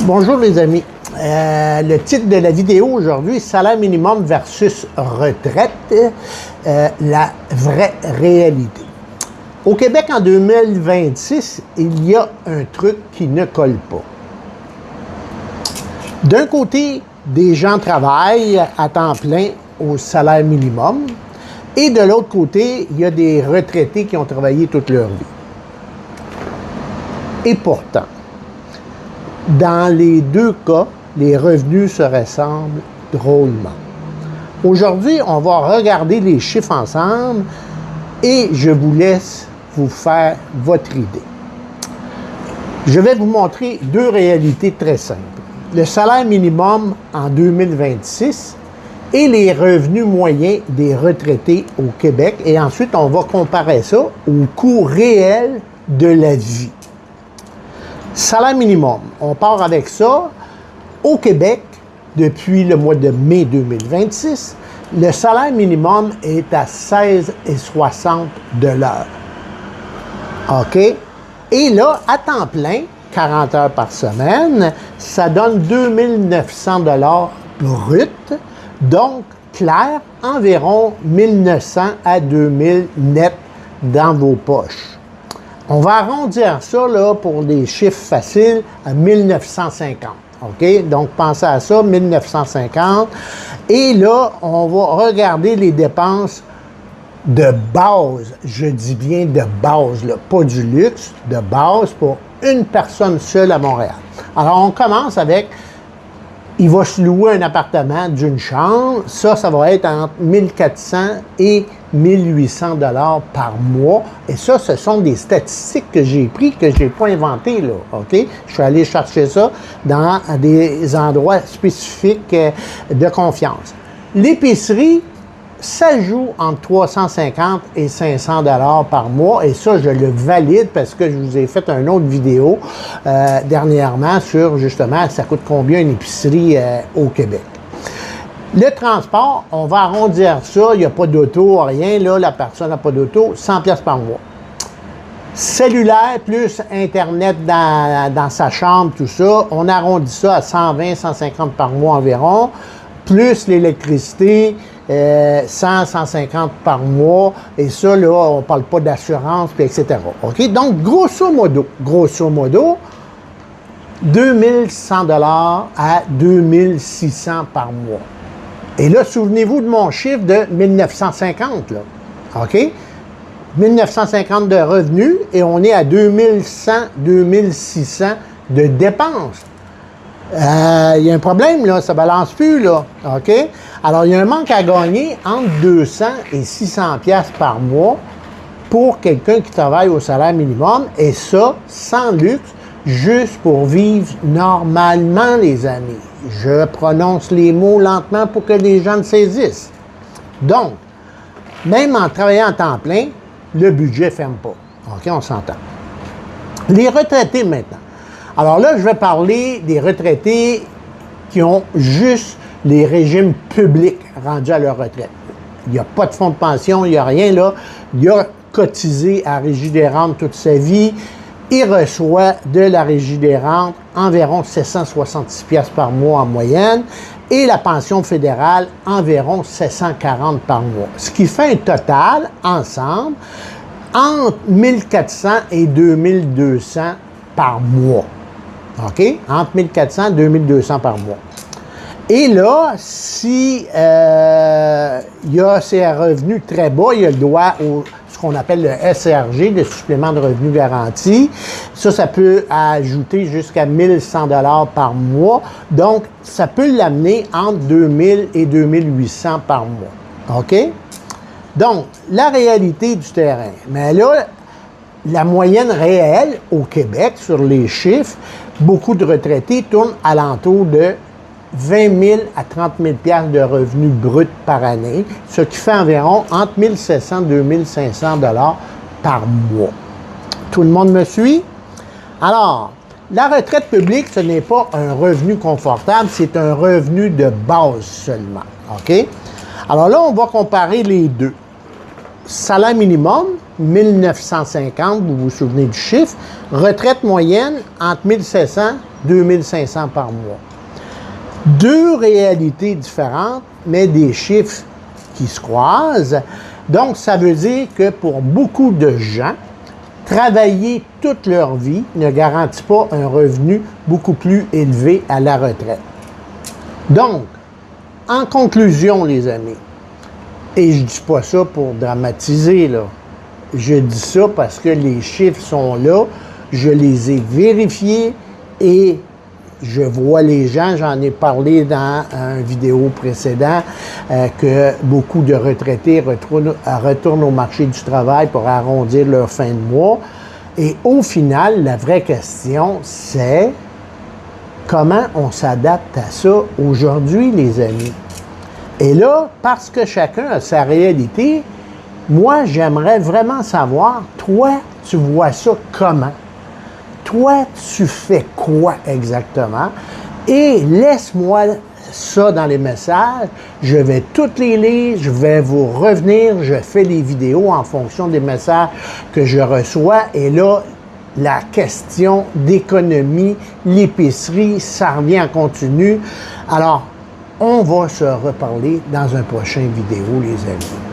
Bonjour les amis. Le titre de la vidéo aujourd'hui, salaire minimum versus retraite, la vraie réalité. Au Québec en 2026, il y a un truc qui ne colle pas. D'un côté, des gens travaillent à temps plein au salaire minimum et de l'autre côté, il y a des retraités qui ont travaillé toute leur vie. Et pourtant, dans les deux cas, les revenus se ressemblent drôlement. Aujourd'hui, on va regarder les chiffres ensemble et je vous laisse vous faire votre idée. Je vais vous montrer deux réalités très simples. Le salaire minimum en 2026 et les revenus moyens des retraités au Québec. Et ensuite, on va comparer ça au coût réel de la vie. Salaire minimum, on part avec ça. Au Québec, depuis le mois de mai 2026, le salaire minimum est à 16,60 de l'heure. OK? Et là, à temps plein, 40 heures par semaine, ça donne 2900 $ brut. Donc, clair, environ 1900 à 2000 net dans vos poches. On va arrondir ça là, pour des chiffres faciles à 1950. OK? Donc, pensez à ça, 1950. Et là, on va regarder les dépenses de base. Je dis bien de base, là, pas du luxe, de base pour une personne seule à Montréal. Alors, on commence avec, il va se louer un appartement d'une chambre. Ça va être entre 1400 et 1800 $ par mois. Et ça, ce sont des statistiques que j'ai prises, que je n'ai pas inventées, là. OK? Je suis allé chercher ça dans des endroits spécifiques de confiance. L'épicerie, ça joue entre 350 et 500 $ par mois. Et ça, je le valide parce que je vous ai fait une autre vidéo dernièrement sur, justement, ça coûte combien une épicerie au Québec. Le transport, on va arrondir ça. Il n'y a pas d'auto, rien. Là, la personne n'a pas d'auto. 100 $ par mois. Cellulaire plus Internet dans sa chambre, tout ça, on arrondit ça à 120, 150 par mois environ. Plus l'électricité, 100, 150 par mois, et ça, là, on ne parle pas d'assurance, puis etc. OK? Donc, grosso modo, 2100 $ à 2600 par mois. Et là, souvenez-vous de mon chiffre de 1950, là. OK? 1950 de revenus, et on est à 2100, 2600 de dépenses. Il y a un problème, là, ça ne balance plus, là, OK? Alors, il y a un manque à gagner entre 200 et 600 $ par mois pour quelqu'un qui travaille au salaire minimum, et ça, sans luxe, juste pour vivre normalement, les amis. Je prononce les mots lentement pour que les gens le saisissent. Donc, même en travaillant en temps plein, le budget ne ferme pas. OK, on s'entend. Les retraités, maintenant. Alors là, je vais parler des retraités qui ont juste les régimes publics rendus à leur retraite. Il n'y a pas de fonds de pension, il n'y a rien là. Il a cotisé à Régie des rentes toute sa vie. Il reçoit de la Régie des rentes environ 766 $ par mois en moyenne et la pension fédérale environ 740 $ par mois. Ce qui fait un total, ensemble, entre 1400 et 2200 $ par mois. OK? Entre 1400 et 2200 $ par mois. Et là, si il y a ses revenus très bas, il y a le droit au ce qu'on appelle le SRG, le supplément de revenus garanti. Ça peut ajouter jusqu'à 1100 $ par mois. Donc, ça peut l'amener entre 2000 et 2800 par mois. OK? Donc, la réalité du terrain. Mais là, la moyenne réelle au Québec, sur les chiffres, beaucoup de retraités tournent alentour de 20 000 à 30 000 $ de revenus bruts par année, ce qui fait environ entre 1 700 et 2 500 $ par mois. Tout le monde me suit? Alors, la retraite publique, ce n'est pas un revenu confortable, c'est un revenu de base seulement. OK? Alors là, on va comparer les deux. Salaire minimum, 1950, vous vous souvenez du chiffre. Retraite moyenne, entre 1700 2500 par mois. Deux réalités différentes, mais des chiffres qui se croisent. Donc, ça veut dire que pour beaucoup de gens, travailler toute leur vie ne garantit pas un revenu beaucoup plus élevé à la retraite. Donc, en conclusion, les amis, et je ne dis pas ça pour dramatiser, là. Je dis ça parce que les chiffres sont là, je les ai vérifiés et je vois les gens, j'en ai parlé dans une vidéo précédente, que beaucoup de retraités retournent au marché du travail pour arrondir leur fin de mois. Et au final, la vraie question, c'est comment on s'adapte à ça aujourd'hui, les amis? Et là, parce que chacun a sa réalité, moi, j'aimerais vraiment savoir, toi, tu vois ça comment? Toi, tu fais quoi exactement? Et laisse-moi ça dans les messages. Je vais toutes les lire, je vais vous revenir, je fais des vidéos en fonction des messages que je reçois. Et là, la question d'économie, l'épicerie, ça revient en continu. Alors, on va se reparler dans un prochain vidéo, les amis.